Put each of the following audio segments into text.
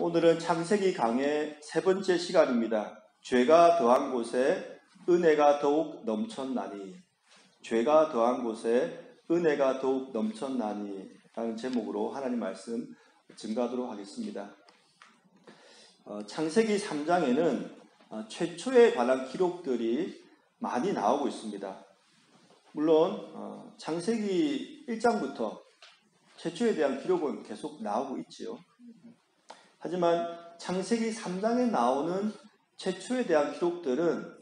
오늘은 창세기 강의 세 번째 시간입니다. 죄가 더한 곳에 은혜가 더욱 넘쳤나니, 죄가 더한 곳에 은혜가 더욱 넘쳤나니 라는 제목으로 하나님 말씀 증거하도록 하겠습니다. 창세기 3장에는 최초에 관한 기록들이 많이 나오고 있습니다. 물론 창세기 1장부터 최초에 대한 기록은 계속 나오고 있지요. 하지만 창세기 3장에 나오는 최초에 대한 기록들은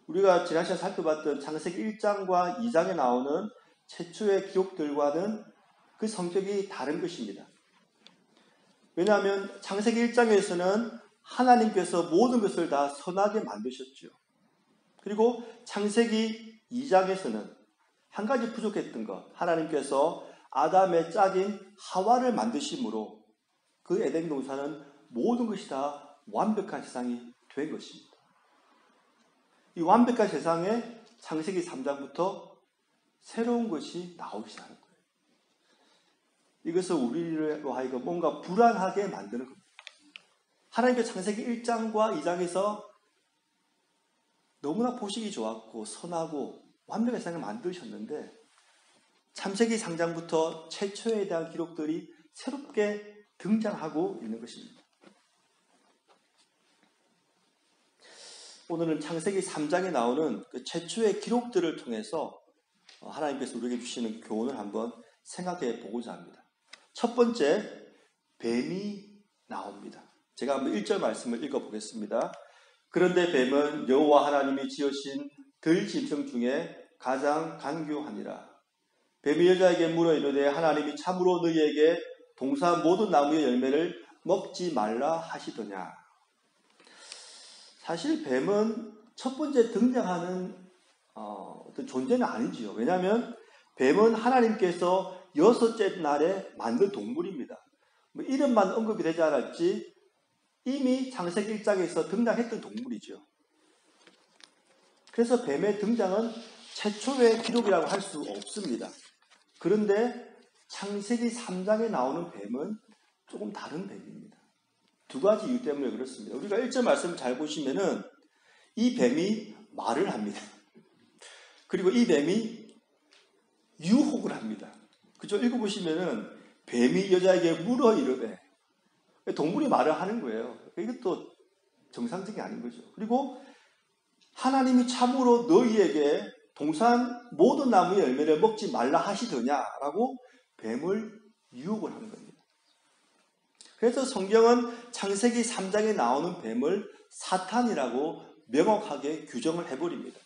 우리가 지난 시간에 살펴봤던 창세기 1장과 2장에 나오는 최초의 기록들과는 그 성격이 다른 것입니다. 왜냐하면 창세기 1장에서는 하나님께서 모든 것을 다 선하게 만드셨죠. 그리고 창세기 2장에서는 한 가지 부족했던 것, 하나님께서 아담의 짝인 하와를 만드심으로 그 에덴 동산은 모든 것이 다 완벽한 세상이 된 것입니다. 이 완벽한 세상에 창세기 3장부터 새로운 것이 나오기 시작하는 거예요. 이것을 우리로 하여금 뭔가 불안하게 만드는 겁니다. 하나님께서 창세기 1장과 2장에서 너무나 보시기 좋았고 선하고 완벽한 세상을 만드셨는데 창세기 3장부터 최초에 대한 기록들이 새롭게 등장하고 있는 것입니다. 오늘은 창세기 3장에 나오는 그 최초의 기록들을 통해서 하나님께서 우리에게 주시는 교훈을 한번 생각해 보고자 합니다. 첫 번째, 뱀이 나옵니다. 제가 한번 1절 말씀을 읽어보겠습니다. 그런데 뱀은 여호와 하나님이 지으신 들짐승 중에 가장 간교하니라. 뱀이 여자에게 물어 이르되 하나님이 참으로 너희에게 동산 모든 나무의 열매를 먹지 말라 하시더냐. 사실 뱀은 첫 번째 등장하는 어떤 존재는 아니지요. 왜냐하면 뱀은 하나님께서 여섯째 날에 만든 동물입니다. 이름만 언급이 되지 않았지 이미 창세기 1장에서 등장했던 동물이죠. 그래서 뱀의 등장은 최초의 기록이라고 할 수 없습니다. 그런데 창세기 3장에 나오는 뱀은 조금 다른 뱀입니다. 두 가지 이유 때문에 그렇습니다. 우리가 1절 말씀을 잘 보시면은 이 뱀이 말을 합니다. 그리고 이 뱀이 유혹을 합니다. 그죠? 읽어보시면은 뱀이 여자에게 물어 이르되, 동물이 말을 하는 거예요. 이것도 정상적이 아닌 거죠. 그리고 하나님이 참으로 너희에게 동산 모든 나무의 열매를 먹지 말라 하시더냐라고 뱀을 유혹을 하는 겁니다. 그래서 성경은 창세기 3장에 나오는 뱀을 사탄이라고 명확하게 규정을 해버립니다.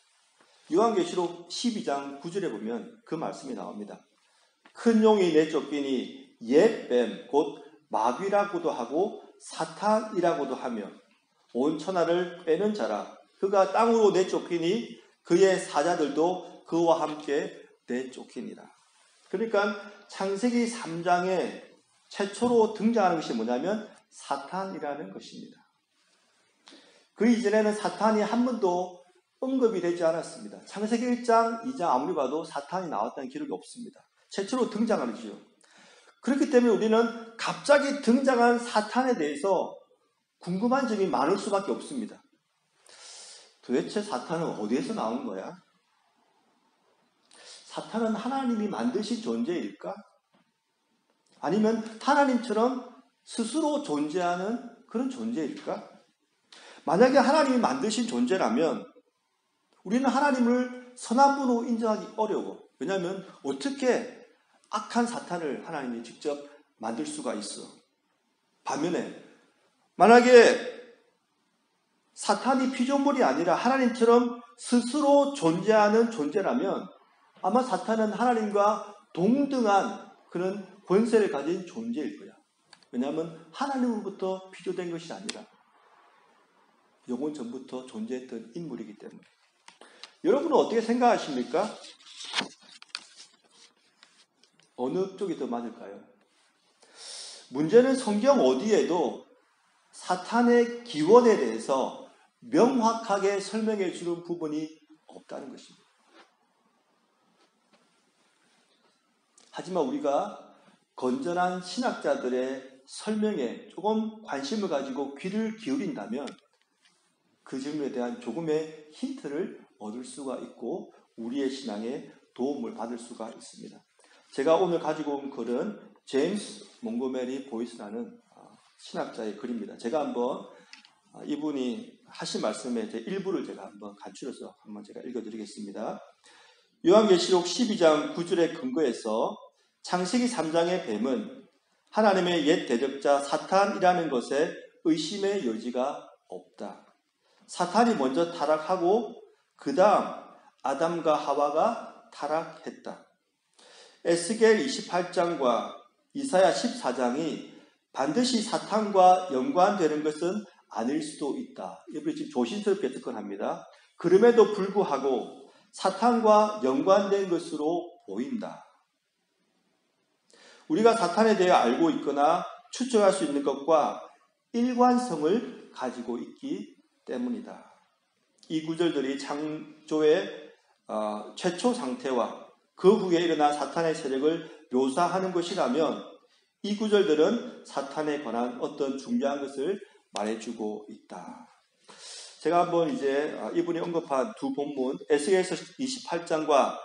요한계시록 12장 9절에 보면 그 말씀이 나옵니다. 큰 용이 내쫓기니 옛 뱀 곧 마귀라고도 하고 사탄이라고도 하며 온 천하를 빼는 자라. 그가 땅으로 내쫓기니 그의 사자들도 그와 함께 내쫓기니라. 그러니까 창세기 3장에 최초로 등장하는 것이 뭐냐면 사탄이라는 것입니다. 그 이전에는 사탄이 한 번도 언급이 되지 않았습니다. 창세기 1장, 2장 아무리 봐도 사탄이 나왔다는 기록이 없습니다. 최초로 등장하지요. 그렇기 때문에 우리는 갑자기 등장한 사탄에 대해서 궁금한 점이 많을 수밖에 없습니다. 도대체 사탄은 어디에서 나온 거야? 사탄은 하나님이 만드신 존재일까? 아니면 하나님처럼 스스로 존재하는 그런 존재일까? 만약에 하나님이 만드신 존재라면 우리는 하나님을 선한 분으로 인정하기 어려워. 왜냐하면 어떻게 악한 사탄을 하나님이 직접 만들 수가 있어? 반면에 만약에 사탄이 피조물이 아니라 하나님처럼 스스로 존재하는 존재라면 아마 사탄은 하나님과 동등한 그런 권세를 가진 존재일 거야. 왜냐하면 하나님으로부터 피조된 것이 아니라 영원 전부터 존재했던 인물이기 때문에. 여러분은 어떻게 생각하십니까? 어느 쪽이 더 맞을까요? 문제는 성경 어디에도 사탄의 기원에 대해서 명확하게 설명해 주는 부분이 없다는 것입니다. 하지만 우리가 건전한 신학자들의 설명에 조금 관심을 가지고 귀를 기울인다면 그 질문에 대한 조금의 힌트를 얻을 수가 있고 우리의 신앙에 도움을 받을 수가 있습니다. 제가 오늘 가지고 온 글은 제임스 몽고메리 보이스라는 신학자의 글입니다. 제가 한번 이분이 하신 말씀의 제 일부를 제가 한번 간추려서 한번 제가 읽어드리겠습니다. 요한계시록 12장 9절의 근거에서 창세기 3장의 뱀은 하나님의 옛 대적자 사탄이라는 것에 의심의 여지가 없다. 사탄이 먼저 타락하고 그 다음 아담과 하와가 타락했다. 에스겔 28장과 이사야 14장이 반드시 사탄과 연관되는 것은 아닐 수도 있다. 이분이 지금 조심스럽게 접근합니다. 그럼에도 불구하고 사탄과 연관된 것으로 보인다. 우리가 사탄에 대해 알고 있거나 추측할 수 있는 것과 일관성을 가지고 있기 때문이다. 이 구절들이 창조의 최초 상태와 그 후에 일어난 사탄의 세력을 묘사하는 것이라면 이 구절들은 사탄에 관한 어떤 중요한 것을 말해주고 있다. 제가 한번 이제 이분이 언급한 두 본문 에스겔서 28장과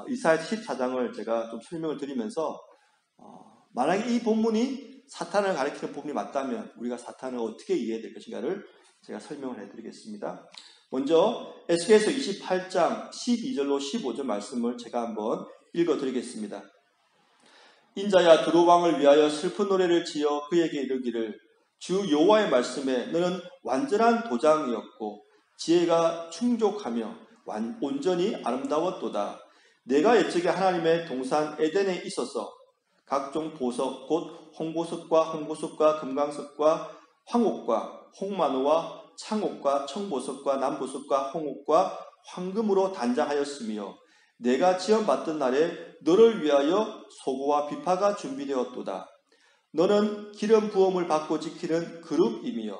이사야 14장을 제가 좀 설명을 드리면서 만약에 이 본문이 사탄을 가리키는 본문이 맞다면 우리가 사탄을 어떻게 이해해야 될 것인가를 제가 설명을 해드리겠습니다. 먼저 에스겔서 28장 12절로 15절 말씀을 제가 한번 읽어드리겠습니다. 인자야 두로 왕을 위하여 슬픈 노래를 지어 그에게 이르기를 주 여호와의 말씀에 너는 완전한 도장이었고 지혜가 충족하며 온전히 아름다웠도다. 내가 옛적에 하나님의 동산 에덴에 있어서 각종 보석 곧 홍보석과 금강석과 황옥과 홍만호와 창옥과 청보석과 남보석과 홍옥과 황금으로 단장하였으며 내가 지원받던 날에 너를 위하여 소고와 비파가 준비되었도다. 너는 기름 부음을 받고 지키는 그룹이며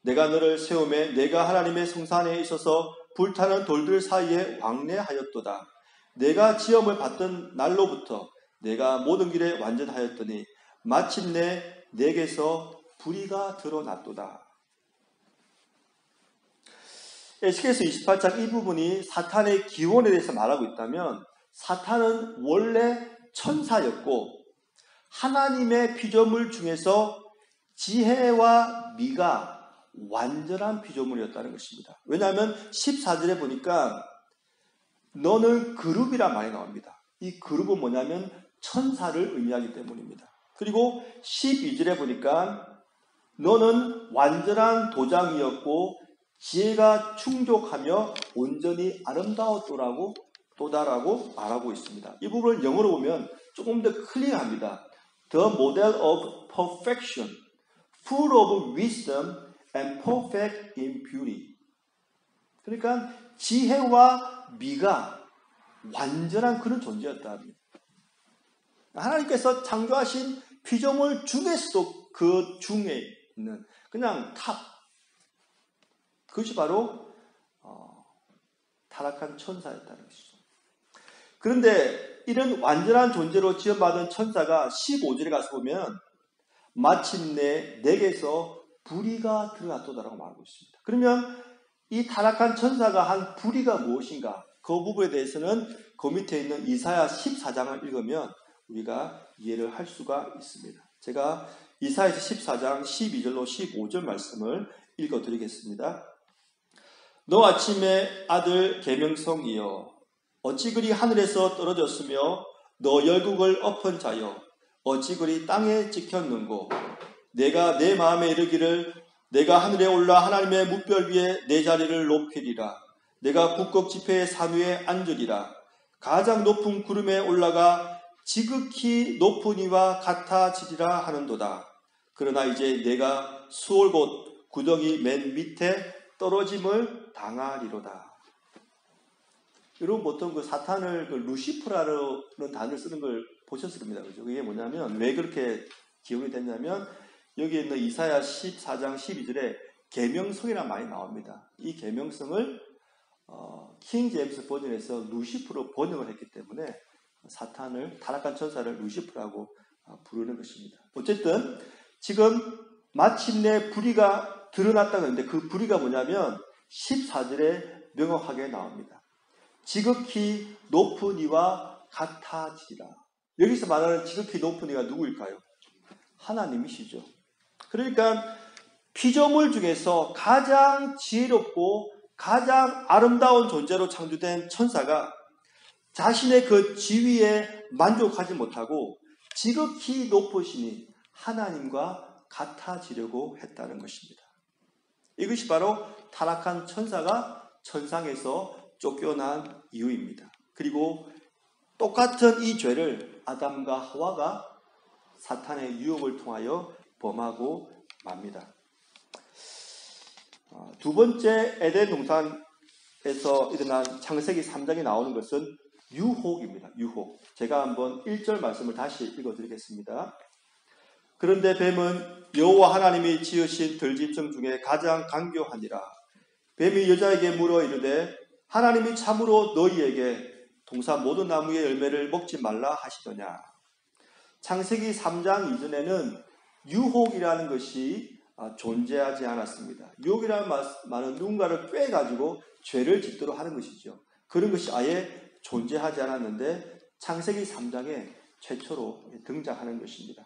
내가 너를 세우매 내가 하나님의 성산에 있어서 불타는 돌들 사이에 왕래하였도다. 내가 지음을 받던 날로부터 내가 모든 길에 완전하였더니 마침내 내게서 불의가 드러났도다. 에스겔서 28장 이 부분이 사탄의 기원에 대해서 말하고 있다면 사탄은 원래 천사였고 하나님의 피조물 중에서 지혜와 미가 완전한 피조물이었다는 것입니다. 왜냐하면 14절에 보니까 너는 그룹이란 말이 나옵니다. 이 그룹은 뭐냐면 천사를 의미하기 때문입니다. 그리고 12절에 보니까 너는 완전한 도장이었고 지혜가 충족하며 온전히 아름다웠도다라고 말하고 있습니다. 이 부분을 영어로 보면 조금 더 클리어합니다. The model of perfection, full of wisdom and perfect in beauty. 그러니까 지혜와 미가 완전한 그런 존재였다. 하나님께서 창조하신 피조물 중에서도 그 중에 있는 그냥 탑. 그것이 바로 타락한 천사였다는 것이죠. 그런데 이런 완전한 존재로 지어받은 천사가 15절에 가서 보면 마침내 내게서 불의가 드러났도다라고 말하고 있습니다. 그러면 이 타락한 천사가 한 불의가 무엇인가? 그 부분에 대해서는 그 밑에 있는 이사야 14장을 읽으면 우리가 이해를 할 수가 있습니다. 제가 이사야서 14장 12절로 15절 말씀을 읽어드리겠습니다. 너 아침의 아들 계명성이여 어찌 그리 하늘에서 떨어졌으며 너 열국을 엎은 자여 어찌 그리 땅에 찍혔는고 내가 내 마음에 이르기를 내가 하늘에 올라 하나님의 뭇별 위에 내 자리를 높이리라. 내가 북극 지폐의 산 위에 앉으리라. 가장 높은 구름에 올라가 지극히 높은 이와 같아지리라 하는도다. 그러나 이제 내가 수월 곧 구덩이 맨 밑에 떨어짐을 당하리로다. 여러분 보통 그 사탄을 그 루시프라는 단어를 쓰는 걸 보셨을 겁니다. 그죠? 그게 뭐냐면 왜 그렇게 기용이 됐냐면 여기 있는 이사야 14장 12절에 계명성이란 말이 나옵니다. 이 계명성을 킹 제임스 버전에서 루시프로 번역을 했기 때문에 사탄을 타락한 천사를 루시프라고 부르는 것입니다. 어쨌든 지금 마침내 불의가 드러났다는데 그 불의가 뭐냐면 14절에 명확하게 나옵니다. 지극히 높은 이와 같아지리라. 여기서 말하는 지극히 높은 이가 누구일까요? 하나님이시죠. 그러니까 피조물 중에서 가장 지혜롭고 가장 아름다운 존재로 창조된 천사가 자신의 그 지위에 만족하지 못하고 지극히 높으시니 하나님과 같아지려고 했다는 것입니다. 이것이 바로 타락한 천사가 천상에서 쫓겨난 이유입니다. 그리고 똑같은 이 죄를 아담과 하와가 사탄의 유혹을 통하여 범하고 맙니다. 두 번째 에덴 동산에서 일어난 창세기 3장에 나오는 것은 유혹입니다. 유혹. 제가 한번 1절 말씀을 다시 읽어드리겠습니다. 그런데 뱀은 여호와 하나님이 지으신 들짐승 중에 가장 간교하니라. 뱀이 여자에게 물어 이르되 하나님이 참으로 너희에게 동산 모든 나무의 열매를 먹지 말라 하시더냐. 창세기 3장 이전에는 유혹이라는 것이 존재하지 않았습니다. 유혹이라는 말은 누군가를 꿰가지고 죄를 짓도록 하는 것이죠. 그런 것이 아예 존재하지 않았는데 창세기 3장에 최초로 등장하는 것입니다.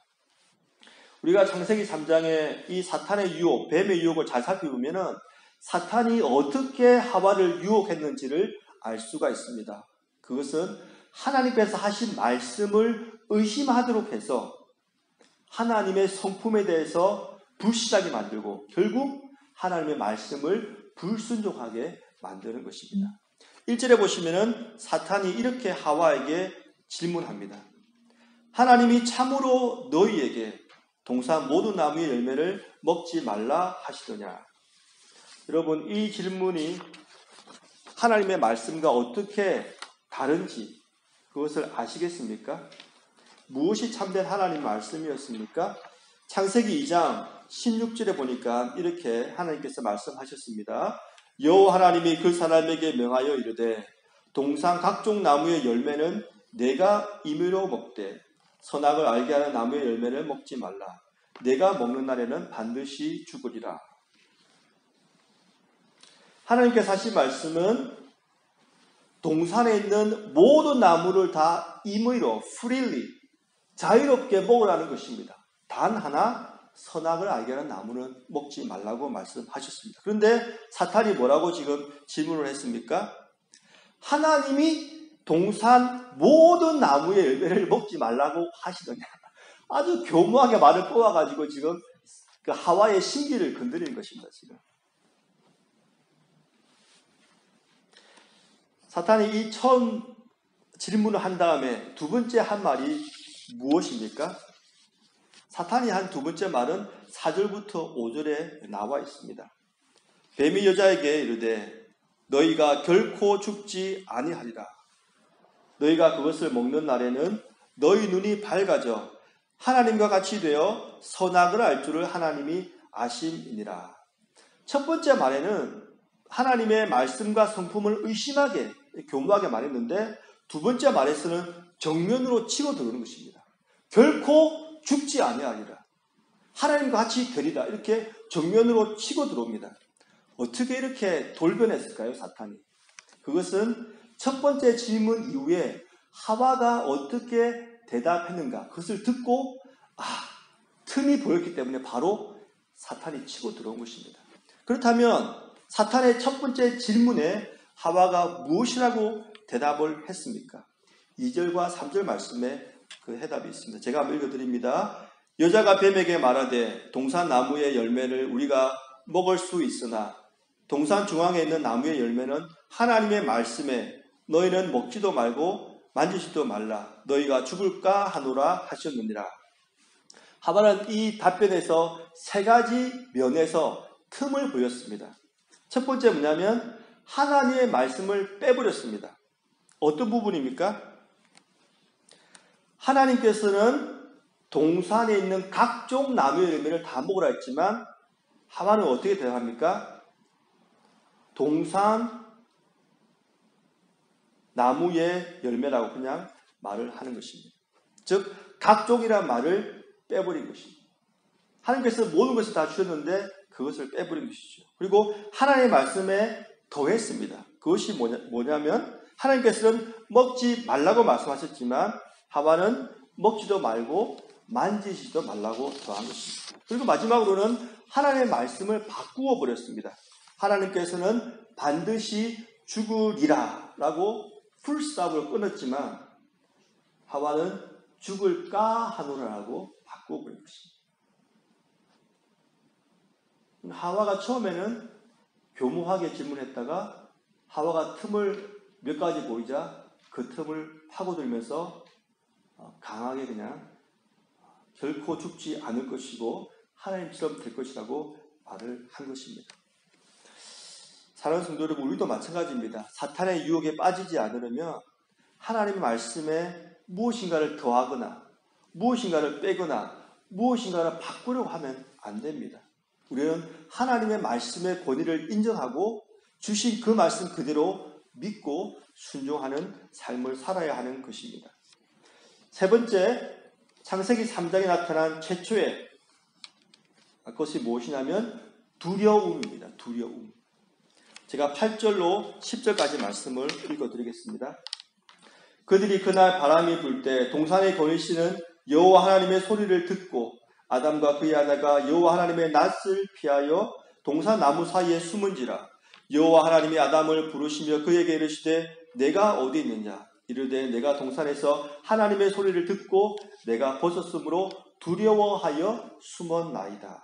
우리가 창세기 3장에 이 사탄의 유혹, 뱀의 유혹을 잘 살펴보면 사탄이 어떻게 하와를 유혹했는지를 알 수가 있습니다. 그것은 하나님께서 하신 말씀을 의심하도록 해서 하나님의 성품에 대해서 불신하게 만들고 결국 하나님의 말씀을 불순종하게 만드는 것입니다. 1절에 보시면은 사탄이 이렇게 하와에게 질문합니다. 하나님이 참으로 너희에게 동산 모든 나무의 열매를 먹지 말라 하시더냐. 여러분, 이 질문이 하나님의 말씀과 어떻게 다른지 그것을 아시겠습니까? 무엇이 참된 하나님 말씀이었습니까? 창세기 2장 16절에 보니까 이렇게 하나님께서 말씀하셨습니다. 여호와 하나님이 그 사람에게 명하여 이르되 동산 각종 나무의 열매는 내가 임의로 먹되 선악을 알게 하는 나무의 열매를 먹지 말라. 내가 먹는 날에는 반드시 죽으리라. 하나님께서 하신 말씀은 동산에 있는 모든 나무를 다 임의로 freely 자유롭게 먹으라는 것입니다. 단 하나 선악을 알게 하는 나무는 먹지 말라고 말씀하셨습니다. 그런데 사탄이 뭐라고 지금 질문을 했습니까? 하나님이 동산 모든 나무의 열매를 먹지 말라고 하시더냐. 아주 교묘하게 말을 뽑아가지고 지금 그 하와의 심기를 건드리는 것입니다. 지금. 사탄이 이 처음 질문을 한 다음에 두 번째 한 말이 무엇입니까? 사탄이 한 두 번째 말은 4절부터 5절에 나와 있습니다. 뱀이 여자에게 이르되 너희가 결코 죽지 아니하리라. 너희가 그것을 먹는 날에는 너희 눈이 밝아져 하나님과 같이 되어 선악을 알 줄을 하나님이 아심이니라. 첫 번째 말에는 하나님의 말씀과 성품을 의심하게 교묘하게 말했는데 두 번째 말에서는 정면으로 치고 들어오는 것입니다. 결코 죽지 아니하리라. 하나님과 같이 되리라. 이렇게 정면으로 치고 들어옵니다. 어떻게 이렇게 돌변했을까요, 사탄이? 그것은 첫 번째 질문 이후에 하와가 어떻게 대답했는가 그것을 듣고 틈이 보였기 때문에 바로 사탄이 치고 들어온 것입니다. 그렇다면 사탄의 첫 번째 질문에 하와가 무엇이라고 대답을 했습니까? 2절과 3절 말씀에 그 해답이 있습니다. 제가 한번 읽어드립니다. 여자가 뱀에게 말하되 동산 나무의 열매를 우리가 먹을 수 있으나 동산 중앙에 있는 나무의 열매는 하나님의 말씀에 너희는 먹지도 말고 만지지도 말라. 너희가 죽을까 하노라 하셨느니라. 하와는 이 답변에서 세 가지 면에서 틈을 보였습니다. 첫 번째 뭐냐면 하나님의 말씀을 빼버렸습니다. 어떤 부분입니까? 하나님께서는 동산에 있는 각종 나무의 열매를 다 먹으라 했지만 하와는 어떻게 대답합니까? 동산 나무의 열매라고 그냥 말을 하는 것입니다. 즉 각종이라는 말을 빼버린 것입니다. 하나님께서 모든 것을 다 주셨는데 그것을 빼버린 것이죠. 그리고 하나님의 말씀에 더했습니다. 그것이 뭐냐면 하나님께서는 먹지 말라고 말씀하셨지만 하와는 먹지도 말고 만지지도 말라고 더한 것입니다. 그리고 마지막으로는 하나님의 말씀을 바꾸어 버렸습니다. 하나님께서는 반드시 죽으리라 라고 풀스탑을 끊었지만 하와는 죽을까 하노라라고 바꾸어 버린 것입니다. 하와가 처음에는 교묘하게 질문했다가 하와가 틈을 몇 가지 보이자 그 틈을 파고들면서 강하게 그냥 결코 죽지 않을 것이고 하나님처럼 될 것이라고 말을 한 것입니다. 사랑하는 성도 여러분, 우리도 마찬가지입니다. 사탄의 유혹에 빠지지 않으려면 하나님의 말씀에 무엇인가를 더하거나 무엇인가를 빼거나 무엇인가를 바꾸려고 하면 안 됩니다. 우리는 하나님의 말씀의 권위를 인정하고 주신 그 말씀 그대로 믿고 순종하는 삶을 살아야 하는 것입니다. 세 번째, 창세기 3장에 나타난 최초의 것이 무엇이냐면 두려움입니다. 두려움. 제가 8절로 10절까지 말씀을 읽어드리겠습니다. 그들이 그날 바람이 불 때 동산에 거니시는 여호와 하나님의 소리를 듣고 아담과 그의 아내가 여호와 하나님의 낯을 피하여 동산 나무 사이에 숨은지라. 여호와 하나님이 아담을 부르시며 그에게 이르시되 내가 어디 있느냐. 이르되 내가 동산에서 하나님의 소리를 듣고 내가 벗었으므로 두려워하여 숨었나이다.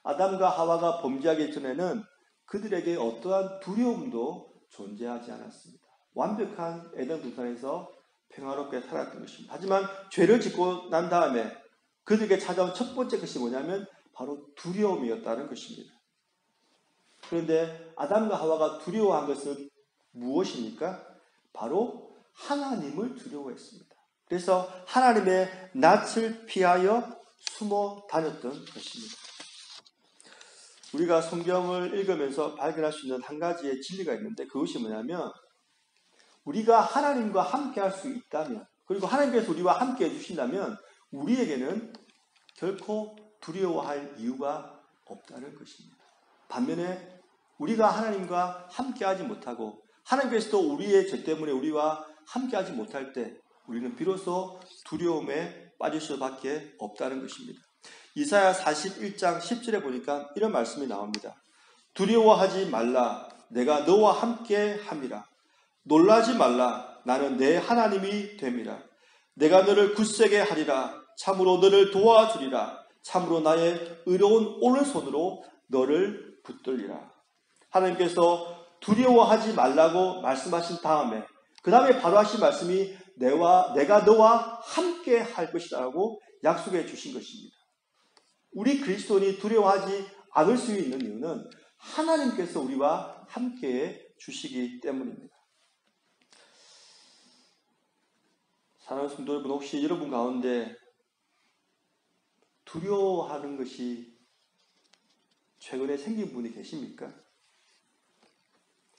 아담과 하와가 범죄하기 전에는 그들에게 어떠한 두려움도 존재하지 않았습니다. 완벽한 에덴 동산에서 평화롭게 살았던 것입니다. 하지만 죄를 짓고 난 다음에 그들에게 찾아온 첫 번째 것이 뭐냐면 바로 두려움이었다는 것입니다. 그런데 아담과 하와가 두려워한 것은 무엇입니까? 바로 하나님을 두려워했습니다. 그래서 하나님의 낯을 피하여 숨어 다녔던 것입니다. 우리가 성경을 읽으면서 발견할 수 있는 한 가지의 진리가 있는데 그것이 뭐냐면 우리가 하나님과 함께 할 수 있다면 그리고 하나님께서 우리와 함께 해주신다면 우리에게는 결코 두려워할 이유가 없다는 것입니다. 반면에 우리가 하나님과 함께하지 못하고 하나님께서도 우리의 죄 때문에 우리와 함께하지 못할 때 우리는 비로소 두려움에 빠질 수밖에 없다는 것입니다. 이사야 41장 10절에 보니까 이런 말씀이 나옵니다. 두려워하지 말라. 내가 너와 함께 함이라. 놀라지 말라. 나는 내 하나님이 됨이라. 내가 너를 굳세게 하리라. 참으로 너를 도와주리라. 참으로 나의 의로운 오른손으로 너를 붙들리라. 하나님께서 두려워하지 말라고 말씀하신 다음에 그 다음에 바로 하신 말씀이 내가 너와 함께 할 것이라고 약속해 주신 것입니다. 우리 그리스도인이 두려워하지 않을 수 있는 이유는 하나님께서 우리와 함께 주시기 때문입니다. 사랑하는 성도 여러분, 혹시 여러분 가운데 두려워하는 것이 최근에 생긴 분이 계십니까?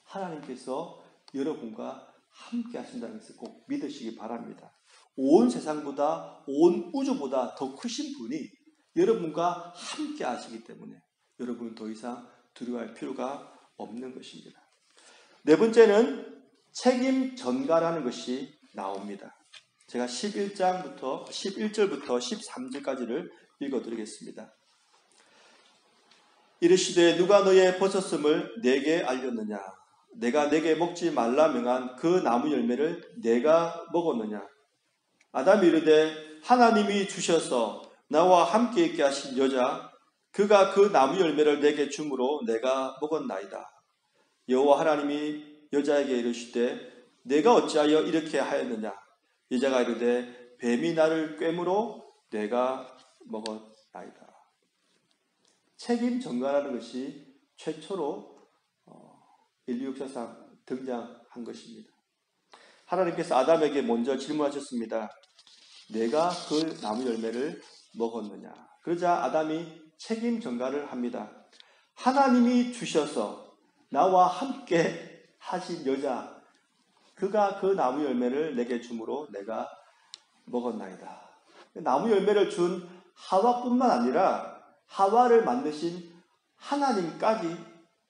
하나님께서 여러분과 함께 하신다는 것을 꼭 믿으시기 바랍니다. 온 세상보다 온 우주보다 더 크신 분이 여러분과 함께 하시기 때문에 여러분은 더 이상 두려워할 필요가 없는 것입니다. 네 번째는 책임 전가라는 것이 나옵니다. 제가 11절부터 13절까지를 읽어드리겠습니다. 이르시되 누가 너의 벗었음을 내게 알렸느냐? 내가 내게 먹지 말라 명한 그 나무 열매를 내가 먹었느냐? 아담이 이르되 하나님이 주셔서 나와 함께 있게 하신 여자 그가 그 나무 열매를 내게 주므로 내가 먹었나이다. 여호와 하나님이 여자에게 이르시되 내가 어찌하여 이렇게 하였느냐? 여자가 이르되 뱀이 나를 꿰므로 내가 먹었나이다. 책임 전가라는 것이 최초로 인류 역사상 등장한 것입니다. 하나님께서 아담에게 먼저 질문하셨습니다. 내가 그 나무 열매를 먹었느냐? 그러자 아담이 책임 전가를 합니다. 하나님이 주셔서 나와 함께 하신 여자 그가 그 나무 열매를 내게 주므로 내가 먹었나이다. 나무 열매를 준 하와뿐만 아니라 하와를 만드신 하나님까지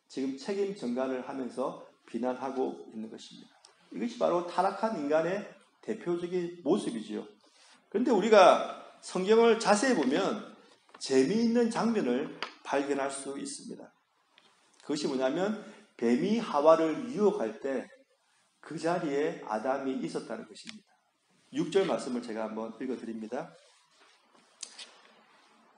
지금 책임 전가를 하면서 비난하고 있는 것입니다. 이것이 바로 타락한 인간의 대표적인 모습이지요. 그런데 우리가 성경을 자세히 보면 재미있는 장면을 발견할 수 있습니다. 그것이 뭐냐면 뱀이 하와를 유혹할 때 그 자리에 아담이 있었다는 것입니다. 6절 말씀을 제가 한번 읽어드립니다.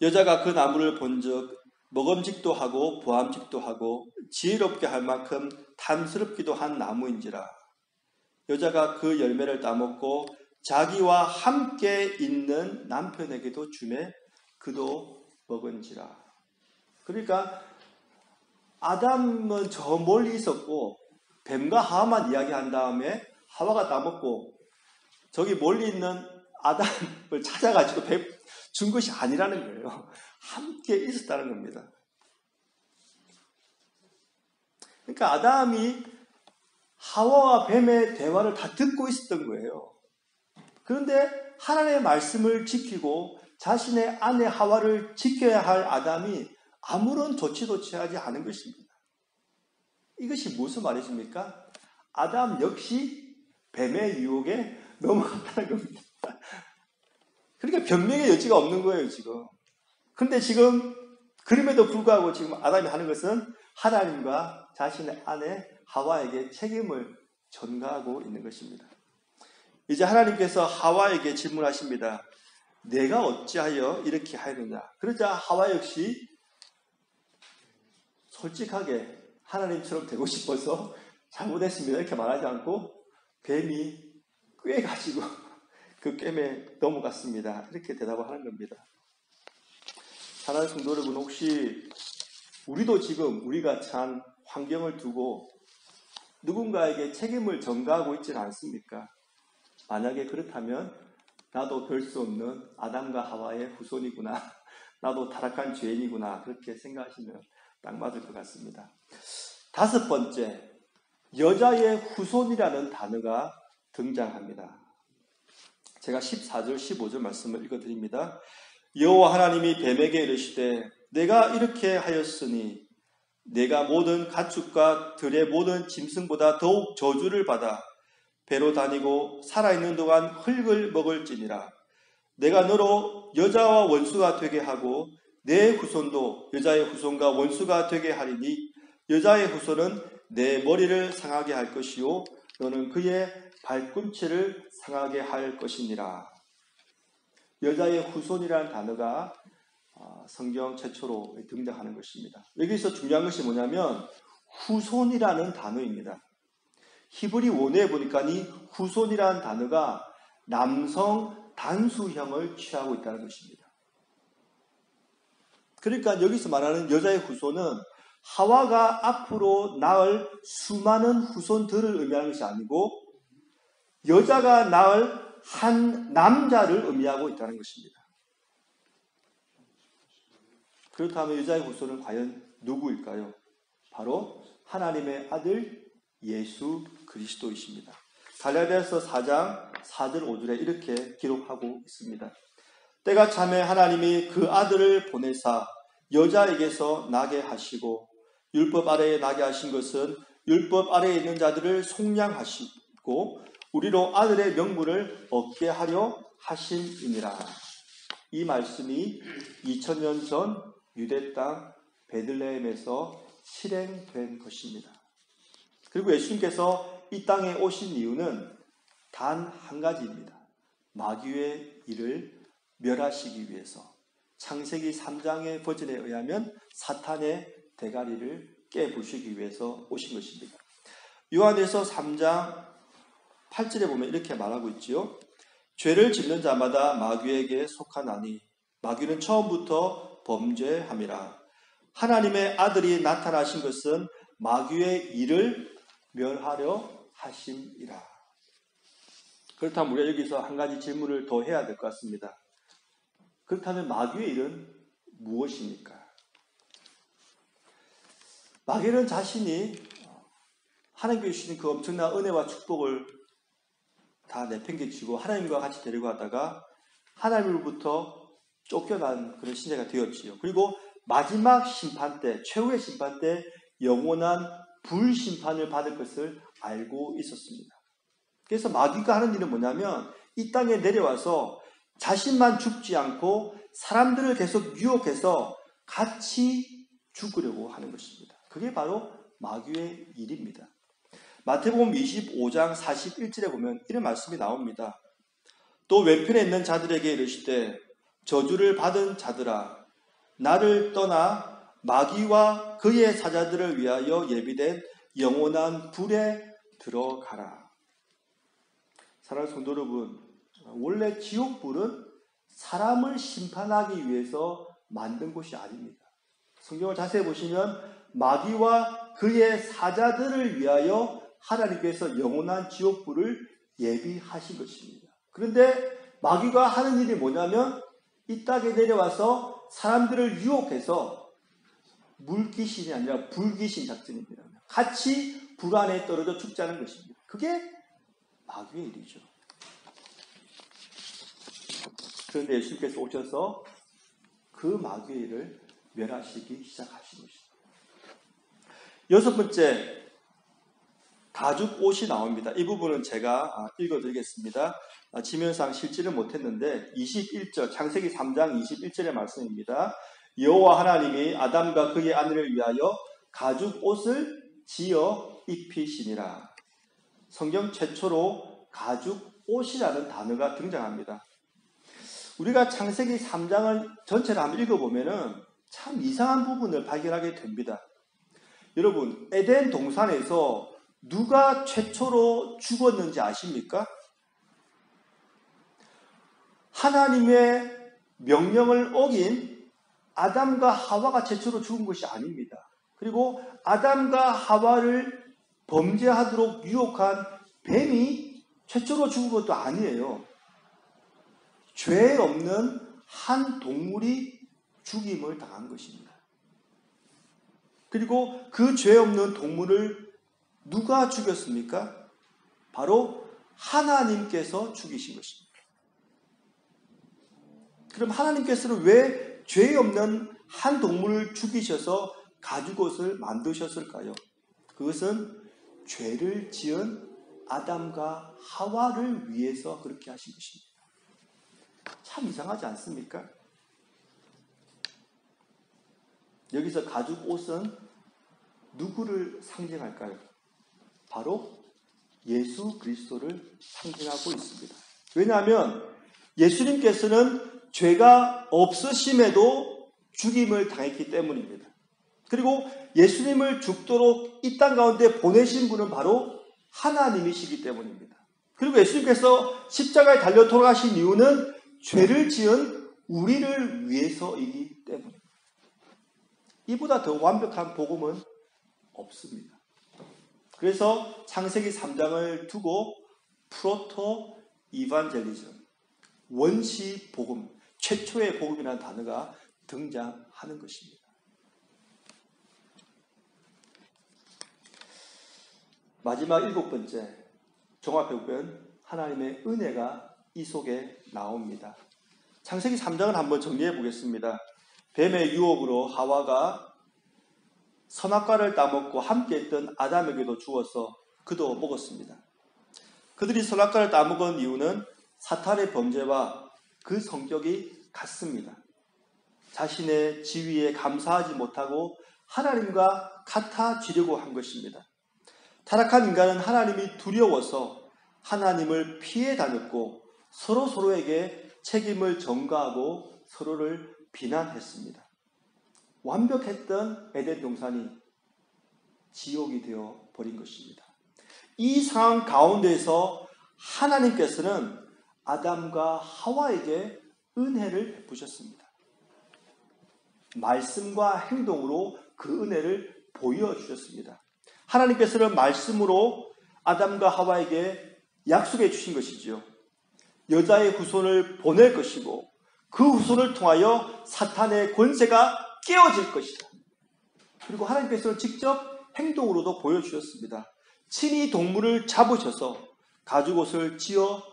여자가 그 나무를 본즉 먹음직도 하고 보암직도 하고 지혜롭게 할 만큼 탐스럽기도 한 나무인지라. 여자가 그 열매를 따먹고 자기와 함께 있는 남편에게도 주매 그도 먹은지라. 그러니까 아담은 저 멀리 있었고 뱀과 하와만 이야기한 다음에 하와가 따먹고 저기 멀리 있는 아담을 찾아가지고 준 것이 아니라는 거예요. 함께 있었다는 겁니다. 그러니까 아담이 하와와 뱀의 대화를 다 듣고 있었던 거예요. 그런데 하나님의 말씀을 지키고 자신의 아내 하와를 지켜야 할 아담이 아무런 조치도 취하지 않은 것입니다. 이것이 무슨 말이십니까? 아담 역시 뱀의 유혹에 넘어갔다는 겁니다. 그러니까 변명의 여지가 없는 거예요, 지금. 그런데 지금 그럼에도 불구하고 지금 아담이 하는 것은 하나님과 자신의 아내 하와에게 책임을 전가하고 있는 것입니다. 이제 하나님께서 하와에게 질문하십니다. 내가 어찌하여 이렇게 하였느냐? 그러자 하와 역시 솔직하게 하나님처럼 되고 싶어서 잘못했습니다 이렇게 말하지 않고 뱀이 꿰가지고 그 꿰매 넘어갔습니다. 이렇게 대답을 하는 겁니다. 사랑하는 성도 여러분, 혹시 우리도 지금 우리가 처한 환경을 두고 누군가에게 책임을 전가하고 있지는 않습니까? 만약에 그렇다면 나도 별 수 없는 아담과 하와의 후손이구나. 나도 타락한 죄인이구나. 그렇게 생각하시면 딱 맞을 것 같습니다. 5번째, 여자의 후손이라는 단어가 등장합니다. 제가 14절, 15절 말씀을 읽어드립니다. 여호와 하나님이 뱀에게 이르시되 내가 이렇게 하였으니 내가 모든 가축과 들의 모든 짐승보다 더욱 저주를 받아 배로 다니고 살아있는 동안 흙을 먹을지니라. 내가 너로 여자와 원수가 되게 하고 내 후손도 여자의 후손과 원수가 되게 하리니 여자의 후손은 내 머리를 상하게 할 것이요 너는 그의 발꿈치를 상하게 할 것이니라. 여자의 후손이라는 단어가 성경 최초로 등장하는 것입니다. 여기서 중요한 것이 뭐냐면 후손이라는 단어입니다. 히브리 원어에 보니까 이 후손이라는 단어가 남성 단수형을 취하고 있다는 것입니다. 그러니까 여기서 말하는 여자의 후손은 하와가 앞으로 낳을 수많은 후손들을 의미하는 것이 아니고 여자가 낳을 한 남자를 의미하고 있다는 것입니다. 그렇다면 여자의 후손은 과연 누구일까요? 바로 하나님의 아들 예수 그리스도이십니다. 갈라디아서 4장 4절 5절에 이렇게 기록하고 있습니다. 때가 차매 하나님이 그 아들을 보내사 여자에게서 나게 하시고 율법 아래에 나게 하신 것은 율법 아래에 있는 자들을 속량하시고 우리로 아들의 명분을 얻게 하려 하심이니라. 이 말씀이 2000년 전 유대 땅 베들레헴에서 실행된 것입니다. 그리고 예수님께서 이 땅에 오신 이유는 단 한 가지입니다. 마귀의 일을 멸하시기 위해서. 창세기 3장의 버전에 의하면 사탄의 대가리를 깨부수기 위해서 오신 것입니다. 요한에서 3장 8절에 보면 이렇게 말하고 있지요. 죄를 짓는 자마다 마귀에게 속하나니 마귀는 처음부터 범죄함이라. 하나님의 아들이 나타나신 것은 마귀의 일을 멸하려 하심이라. 그렇다면 우리가 여기서 한 가지 질문을 더 해야 될 것 같습니다. 그렇다면 마귀의 일은 무엇입니까? 마귀는 자신이 하나님께 주신 그 엄청난 은혜와 축복을 다 내팽개치고 하나님과 같이 데리고 가다가 하나님으로부터 쫓겨난 그런 시대가 되었지요. 그리고 마지막 심판 때, 최후의 심판 때 영원한 불심판을 받을 것을 알고 있었습니다. 그래서 마귀가 하는 일은 뭐냐면 이 땅에 내려와서 자신만 죽지 않고 사람들을 계속 유혹해서 같이 죽으려고 하는 것입니다. 그게 바로 마귀의 일입니다. 마태복음 25장 41절에 보면 이런 말씀이 나옵니다. 또 왼편에 있는 자들에게 이르시되 저주를 받은 자들아 나를 떠나 마귀와 그의 사자들을 위하여 예비된 영원한 불에 들어가라. 사랑하는 성도 여러분, 원래 지옥불은 사람을 심판하기 위해서 만든 곳이 아닙니다. 성경을 자세히 보시면 마귀와 그의 사자들을 위하여 하나님께서 영원한 지옥불을 예비하신 것입니다. 그런데 마귀가 하는 일이 뭐냐면 이 땅에 내려와서 사람들을 유혹해서 물귀신이 아니라 불귀신 작전입니다. 같이 불 안에 떨어져 죽자는 것입니다. 그게 마귀의 일이죠. 그런데 예수님께서 오셔서 그 마귀의 일을 멸하시기 시작하신 것입니다. 여섯 번째, 가죽 옷이 나옵니다. 이 부분은 제가 읽어드리겠습니다. 지면상 실지를 못했는데 21절, 창세기 3장 21절의 말씀입니다. 여호와 하나님이 아담과 그의 아내를 위하여 가죽 옷을 지어 입히시니라. 성경 최초로 가죽 옷이라는 단어가 등장합니다. 우리가 창세기 3장을 전체를 한번 읽어보면 참 이상한 부분을 발견하게 됩니다. 여러분, 에덴 동산에서 누가 최초로 죽었는지 아십니까? 하나님의 명령을 어긴 아담과 하와가 최초로 죽은 것이 아닙니다. 그리고 아담과 하와를 범죄하도록 유혹한 뱀이 최초로 죽은 것도 아니에요. 죄 없는 한 동물이 죽임을 당한 것입니다. 그리고 그 죄 없는 동물을 누가 죽였습니까? 바로 하나님께서 죽이신 것입니다. 그럼 하나님께서는 왜 죄 없는 한 동물을 죽이셔서 가죽옷을 만드셨을까요? 그것은 죄를 지은 아담과 하와를 위해서 그렇게 하신 것입니다. 참 이상하지 않습니까? 여기서 가죽 옷은 누구를 상징할까요? 바로 예수 그리스도를 상징하고 있습니다. 왜냐하면 예수님께서는 죄가 없으심에도 죽임을 당했기 때문입니다. 그리고 예수님을 죽도록 이 땅 가운데 보내신 분은 바로 하나님이시기 때문입니다. 그리고 예수님께서 십자가에 달려 돌아가신 이유는 죄를 지은 우리를 위해서이기 때문입니다. 이보다 더 완벽한 복음은 없습니다. 그래서 창세기 3장을 두고 프로토 이반젤리즘, 원시 복음, 최초의 복음이라는 단어가 등장하는 것입니다. 마지막 일곱 번째, 종합해 보면 하나님의 은혜가 이 속에 나옵니다. 창세기 3장을 한번 정리해 보겠습니다. 뱀의 유혹으로 하와가 선악과를 따먹고 함께 있던 아담에게도 주어서 그도 먹었습니다. 그들이 선악과를 따먹은 이유는 사탄의 범죄와 그 성격이 같습니다. 자신의 지위에 감사하지 못하고 하나님과 같아지려고 한 것입니다. 타락한 인간은 하나님이 두려워서 하나님을 피해 다녔고 서로에게 책임을 전가하고 서로를 비난했습니다. 완벽했던 에덴 동산이 지옥이 되어 버린 것입니다. 이 상황 가운데서 하나님께서는 아담과 하와에게 은혜를 베푸셨습니다. 말씀과 행동으로 그 은혜를 보여주셨습니다. 하나님께서는 말씀으로 아담과 하와에게 약속해 주신 것이죠. 여자의 후손을 보낼 것이고 그 후손을 통하여 사탄의 권세가 깨어질 것이다. 그리고 하나님께서는 직접 행동으로도 보여주셨습니다. 친히 동물을 잡으셔서 가죽옷을 지어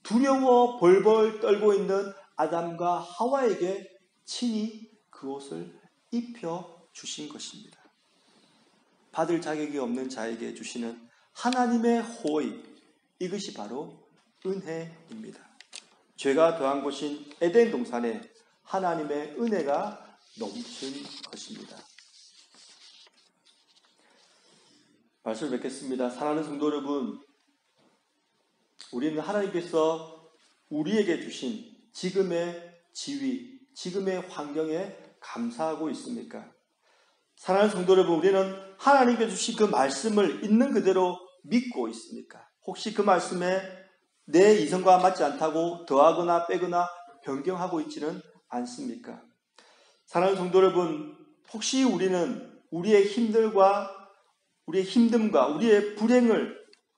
두려워 벌벌 떨고 있는 아담과 하와에게 친히 그 옷을 입혀 주신 것입니다. 받을 자격이 없는 자에게 주시는 하나님의 호의, 이것이 바로 은혜입니다. 죄가 더한 곳인 에덴 동산에 하나님의 은혜가 넘친 것입니다. 말씀을 맺겠습니다. 사랑하는 성도 여러분, 우리는 하나님께서 우리에게 주신 지금의 지위, 지금의 환경에 감사하고 있습니까? 사랑하는 성도 여러분, 우리는 하나님께 주신 그 말씀을 있는 그대로 믿고 있습니까? 혹시 그 말씀에 내 이성과 맞지 않다고 더하거나 빼거나 변경하고 있지는 않습니까? 사랑하는 성도 여러분, 혹시 우리는 우리의 힘들과 우리의 힘듦과 우리의 불행을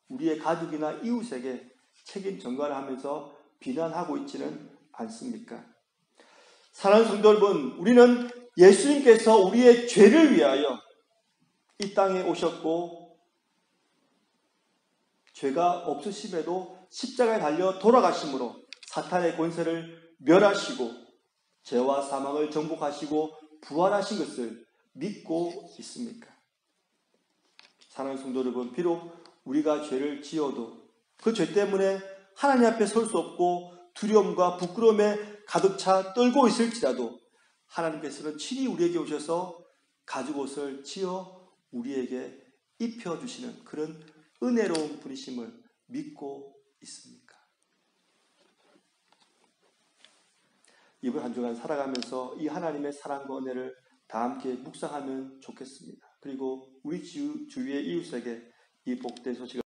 우리의 가족이나 이웃에게 책임 전가를 하면서 비난하고 있지는 않습니까? 사랑하는 성도 여러분, 우리는 예수님께서 우리의 죄를 위하여 이 땅에 오셨고 죄가 없으심에도 십자가에 달려 돌아가심으로 사탄의 권세를 멸하시고 죄와 사망을 정복하시고 부활하신 것을 믿고 있습니까? 사랑하는 성도 여러분, 비록 우리가 죄를 지어도 그 죄 때문에 하나님 앞에 설 수 없고 두려움과 부끄러움에 가득 차 떨고 있을지라도 하나님께서는 친히 우리에게 오셔서 가죽옷을 지어 우리에게 입혀주시는 그런 은혜로운 분이심을 믿고 있습니까? 이번 한 주간 살아가면서 이 하나님의 사랑과 은혜를 다 함께 묵상하면 좋겠습니다. 그리고 우리 주위의 이웃에게 이 복된 소식을